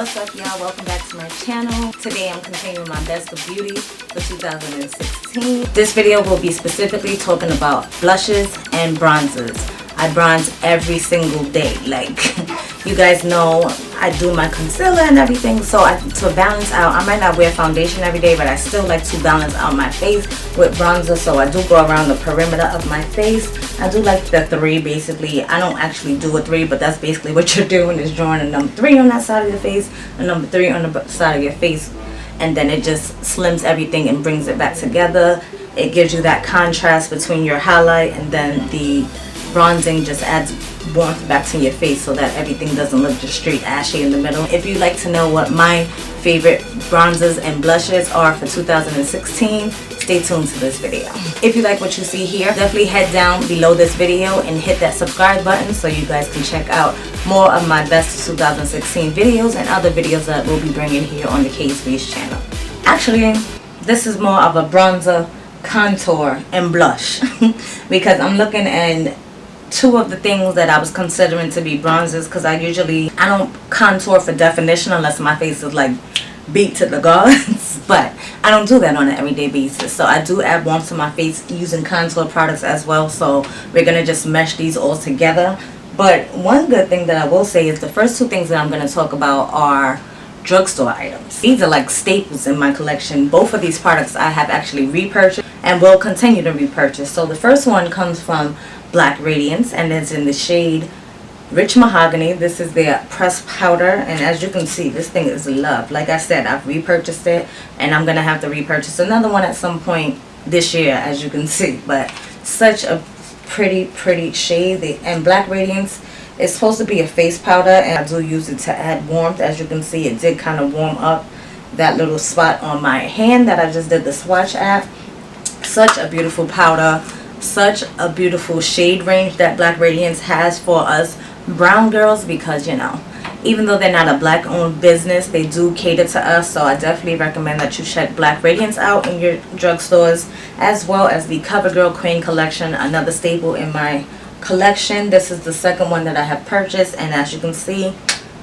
What's up, y'all? Welcome back to my channel. Today I'm continuing my best of beauty for 2016. This video will be specifically talking about blushes and bronzers. I bronze every single day. Like, you guys know I do my concealer and everything, so to balance out, I might not wear foundation every day, but I still like to balance out my face with bronzer. So I do go around the perimeter of my face. I do like the 3 basically. I don't actually do a 3, but that's basically what you're doing, is drawing a number 3 on that side of your face, a number 3 on the side of your face, and then it just slims everything and brings it back together. It gives you that contrast between your highlight, and then the bronzing just adds warmth back to your face so that everything doesn't look just straight ashy in the middle. If you'd like to know what my favorite bronzers and blushes are for 2016, stay tuned to this video. If you like what you see here, definitely head down below this video and hit that subscribe button so you guys can check out more of my best 2016 videos and other videos that we'll be bringing here on the K-Space channel. Actually, this is more of a bronzer, contour, and blush because I'm looking at 2 of the things that I was considering to be bronzers, because I don't contour for definition unless my face is like beat to the gods, but I don't do that on an everyday basis. So I do add warmth to my face using contour products as well. So we're gonna just mesh these all together. But one good thing that I will say is the first 2 things that I'm gonna talk about are drugstore items. These are like staples in my collection. Both of these products I have actually repurchased and will continue to repurchase. So the first one comes from Black Radiance, and it's in the shade Rich Mahogany. This is their pressed powder, and as you can see, this thing is love. Like I said, I've repurchased it, and I'm gonna have to repurchase another one at some point this year, as you can see. But such a pretty shade. And Black Radiance is supposed to be a face powder, and I do use it to add warmth. As you can see, it did kind of warm up that little spot on my hand that I just did the swatch at. Such a beautiful powder, such a beautiful shade range that Black Radiance has for us brown girls, because you know, even though they're not a black owned business, they do cater to us. So I definitely recommend that you check Black Radiance out in your drugstores, as well as the CoverGirl Queen collection, another staple in my collection. This is the second one that I have purchased, and as you can see,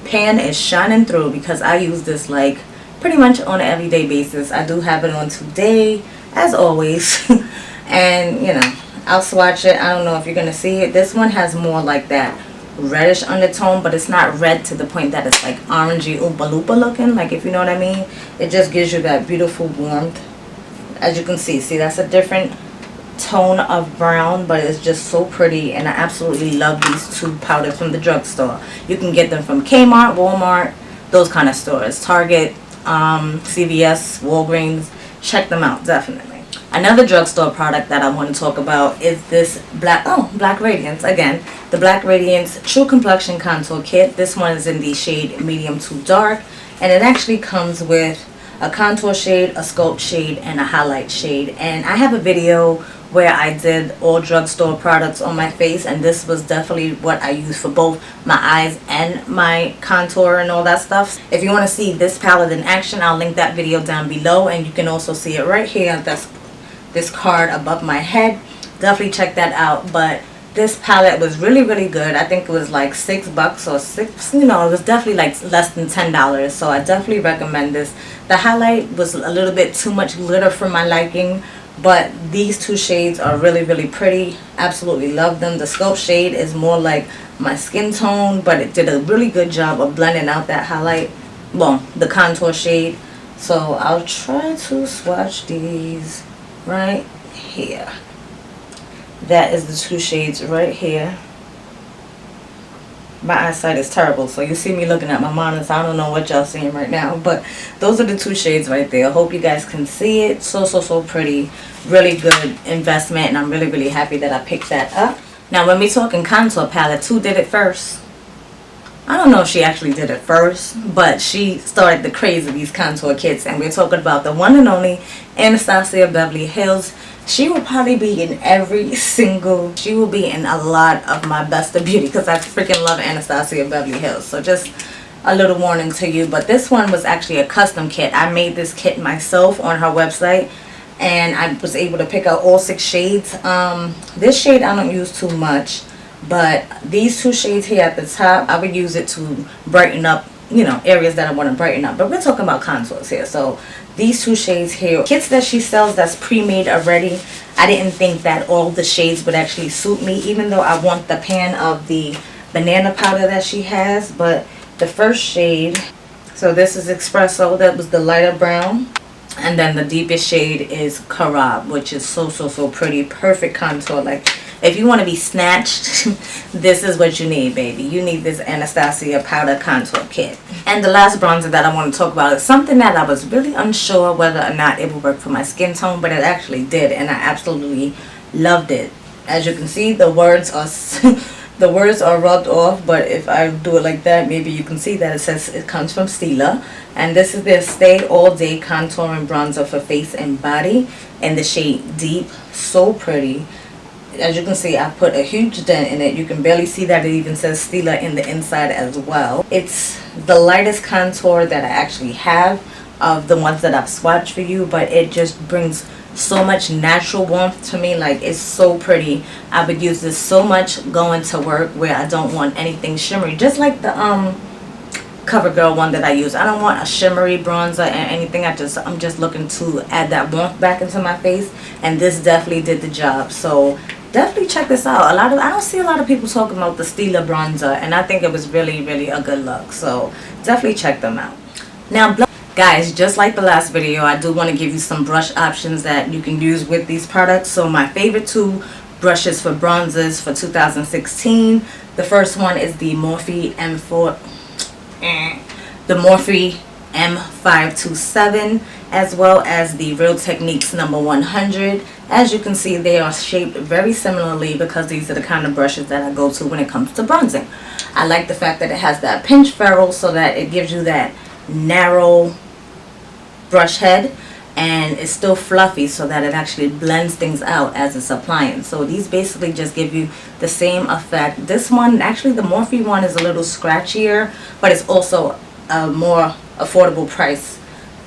pan is shining through because I use this like pretty much on an everyday basis. I do have it on today as always and you know, I'll swatch it. I don't know if you're gonna see it. This one has more like that reddish undertone, but it's not red to the point that it's like orangey Oompa Loompa looking, like, if you know what I mean. It just gives you that beautiful warmth. As you can see, that's a different tone of brown, but it's just so pretty, and I absolutely love these 2 powders from the drugstore. You can get them from Kmart, Walmart, those kind of stores, Target, CVS, Walgreens. Check them out, definitely. Another drugstore product that I want to talk about is this Black Radiance. Again, the Black Radiance True Complexion Contour Kit. This one is in the shade medium to dark, and it actually comes with a contour shade, a sculpt shade, and a highlight shade. And I have a video where I did all drugstore products on my face, and this was definitely what I used for both my eyes and my contour and all that stuff. If you want to see this palette in action, I'll link that video down below, and you can also see it right here. That's this card above my head. Definitely check that out. But this palette was really good. I think it was like $6 or 6, you know, it was definitely like less than $10. So I definitely recommend this. The highlight was a little bit too much glitter for my liking, but these 2 shades are really pretty. Absolutely love them. The sculpt shade is more like my skin tone, but it did a really good job of blending out that highlight, well, the contour shade. So I'll try to swatch these right here. That is the 2 shades right here. My eyesight is terrible, so you see me looking at my monitor, so I don't know what y'all seeing right now, but those are the 2 shades right there. I hope you guys can see it. So pretty. Really good investment, and I'm really happy that I picked that up. Now, when we talking contour palettes, who did it first? I don't know if she actually did it first, but she started the craze of these contour kits, and we're talking about the one and only Anastasia Beverly Hills. She will probably be in she will be in a lot of my best of beauty, because I freaking love Anastasia Beverly Hills. So just a little warning to you. But this one was actually a custom kit. I made this kit myself on her website, and I was able to pick out all 6 shades. This shade I don't use too much, but these 2 shades here at the top, I would use it to brighten up you know, areas that I want to brighten up. But we're talking about contours here. So these two shades here, kits that she sells that's pre-made already, I didn't think that all the shades would actually suit me, even though I want the pan of the banana powder that she has. But the first shade, so this is Espresso, that was the lighter brown. And then the deepest shade is Carab, which is so pretty. Perfect contour. Like, if you want to be snatched, this is what you need, baby. You need this Anastasia powder contour kit. And the last bronzer that I want to talk about is something that I was really unsure whether or not it would work for my skin tone, but it actually did, and I absolutely loved it. As you can see, the words are the words are rubbed off, but if I do it like that, maybe you can see that it says it comes from Stila. And this is their Stay All Day Contouring Bronzer for Face and Body in the shade Deep. So pretty. As you can see, I put a huge dent in it. You can barely see that it even says Stila in the inside as well. It's the lightest contour that I actually have of the ones that I've swatched for you, but it just brings so much natural warmth to me. Like, it's so pretty. I would use this so much going to work where I don't want anything shimmery, just like the CoverGirl one that I use. I don't want a shimmery bronzer and anything. I'm just looking to add that warmth back into my face, and this definitely did the job. So definitely check this out. I don't see a lot of people talking about the Stila bronzer, and I think it was really a good look. So definitely check them out. Now, guys, just like the last video, I do want to give you some brush options that you can use with these products. So my favorite two brushes for bronzers for 2016. The first one is the Morphe M527, as well as the Real Techniques number 100. As you can see, they are shaped very similarly because these are the kind of brushes that I go to when it comes to bronzing. I like the fact that it has that pinch ferrule so that it gives you that narrow brush head, and it's still fluffy so that it actually blends things out as it's applying. So these basically just give you the same effect. This one, actually the Morphe one, is a little scratchier, but it's also a more affordable price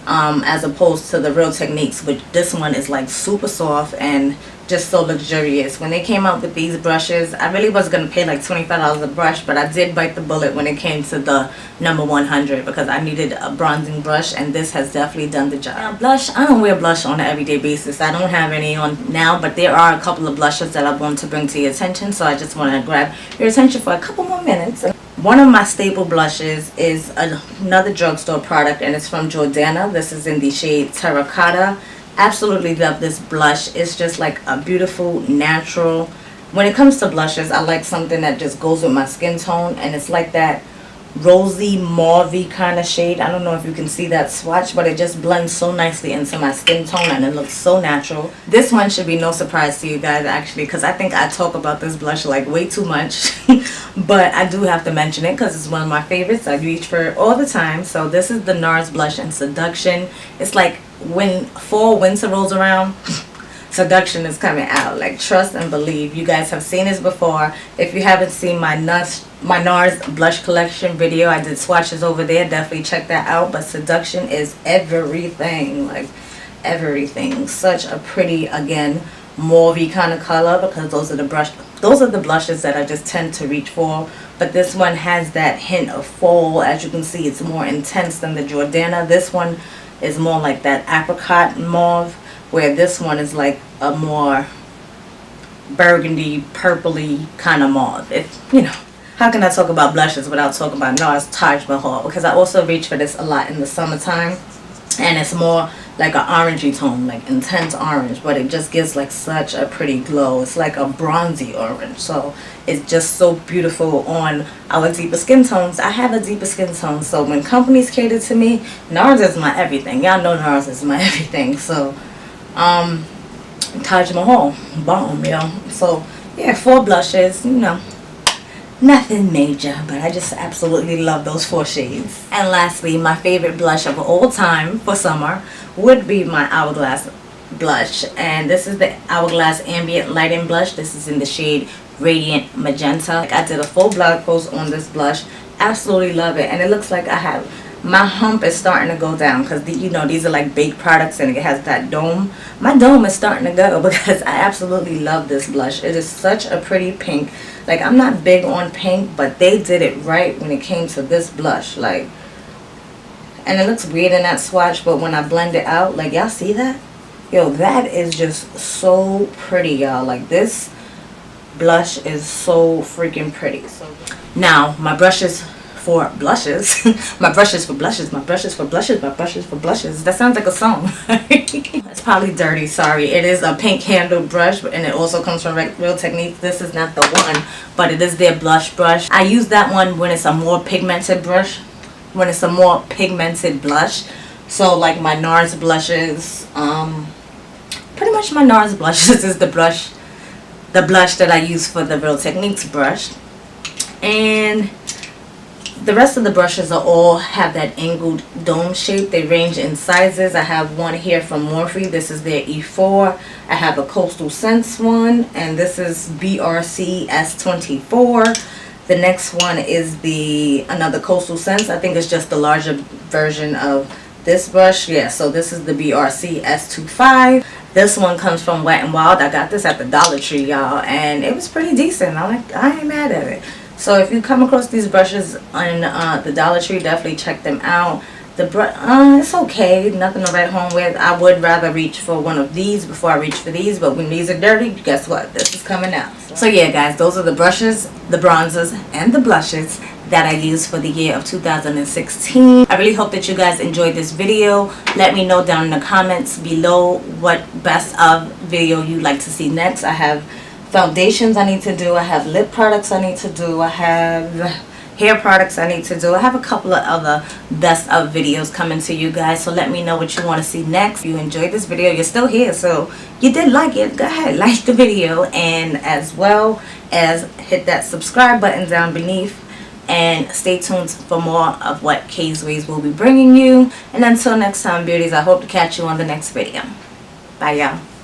as opposed to the Real Techniques, which this one is like super soft and just so luxurious. When they came out with these brushes, I really was going to pay like $25 a brush, but I did bite the bullet when it came to the number 100 because I needed a bronzing brush, and this has definitely done the job. Now, blush, I don't wear blush on an everyday basis. I don't have any on now, but there are a couple of blushes that I want to bring to your attention, so I just want to grab your attention for a couple more minutes. One of my staple blushes is another drugstore product, and it's from Jordana. This is in the shade Terracotta. Absolutely love this blush. It's just like a beautiful natural. When it comes to blushes, I like something that just goes with my skin tone, and it's like that rosy mauve kind of shade. I don't know if you can see that swatch, but it just blends so nicely into my skin tone, and it looks so natural. This one should be no surprise to you guys, actually, because I think I talk about this blush like way too much. But I do have to mention it because it's one of my favorites. I reach for it all the time. So this is the NARS blush in Seduction. It's like when fall winter rolls around, Seduction is coming out. Like, trust and believe. You guys have seen this before. If you haven't seen my NARS blush collection video, I did swatches over there. Definitely check that out. But Seduction is everything. Like, everything. Such a pretty, again, mauve kind of color, because those are the blushes that I just tend to reach for. But this one has that hint of fall. As you can see, it's more intense than the Jordana. This one is more like that apricot mauve, where this one is like a more burgundy, purpley kind of mauve. It's, you know, how can I talk about blushes without talking about NARS Taj Mahal? Because I also reach for this a lot in the summertime, and it's more like an orangey tone, like intense orange, but it just gives like such a pretty glow. It's like a bronzy orange, so it's just so beautiful on our deeper skin tones. I have a deeper skin tone, so when companies cater to me, NARS is my everything. Y'all know NARS is my everything. So Taj Mahal, bomb, yo. So yeah, 4 blushes, you know, nothing major, but I just absolutely love those 4 shades. And lastly, my favorite blush of all time for summer would be my Hourglass blush, and this is the Hourglass Ambient Lighting Blush. This is in the shade Radiant Magenta. Like, I did a full blog post on this blush. Absolutely love it, and it looks like I have, my hump is starting to go down, because you know, these are like baked products and it has that dome. My dome is starting to go because I absolutely love this blush. It is such a pretty pink. Like, I'm not big on pink, but they did it right when it came to this blush. Like, And it looks weird in that swatch, but when I blend it out, like, y'all see that? Yo, that is just so pretty, y'all. Like, this blush is so freaking pretty. So now my brushes for blushes my brushes for blushes, my brushes for blushes, my brushes for blushes. That sounds like a song. It's probably dirty, sorry. It is a pink handled brush, and it also comes from Real Techniques. This is not the one, but it is their blush brush. I use that one when it's a more pigmented brush, when it's a more pigmented blush. So like my NARS blushes, pretty much my NARS blushes is the blush that I use for the Real Techniques brush. And the rest of the brushes are all have that angled dome shape. They range in sizes. I have one here from Morphe. This is their E4. I have a Coastal Scents one, and this is BRC S24. The next one is another Coastal Scents. I think it's just the larger version of this brush. Yeah, so this is the BRC S25. This one comes from Wet n Wild. I got this at the Dollar Tree, y'all, and it was pretty decent. I ain't mad at it. So if you come across these brushes on the Dollar Tree, definitely check them out. The brush, it's okay, nothing to write home with. I would rather reach for one of these before I reach for these, but when these are dirty, guess what? This is coming out. So yeah, guys, those are the brushes, the bronzers, and the blushes that I used for the year of 2016. I really hope that you guys enjoyed this video. Let me know down in the comments below what best of video you'd like to see next. I have foundations I need to do, I have lip products I need to do, I have hair products I need to do. I have a couple of other best of videos coming to you guys, so let me know what you want to see next. If you enjoyed this video, you're still here, so you did like it, go ahead, like the video, and as well as hit that subscribe button down beneath, and stay tuned for more of what Kay's Ways will be bringing you. And until next time, beauties, I hope to catch you on the next video. Bye, y'all.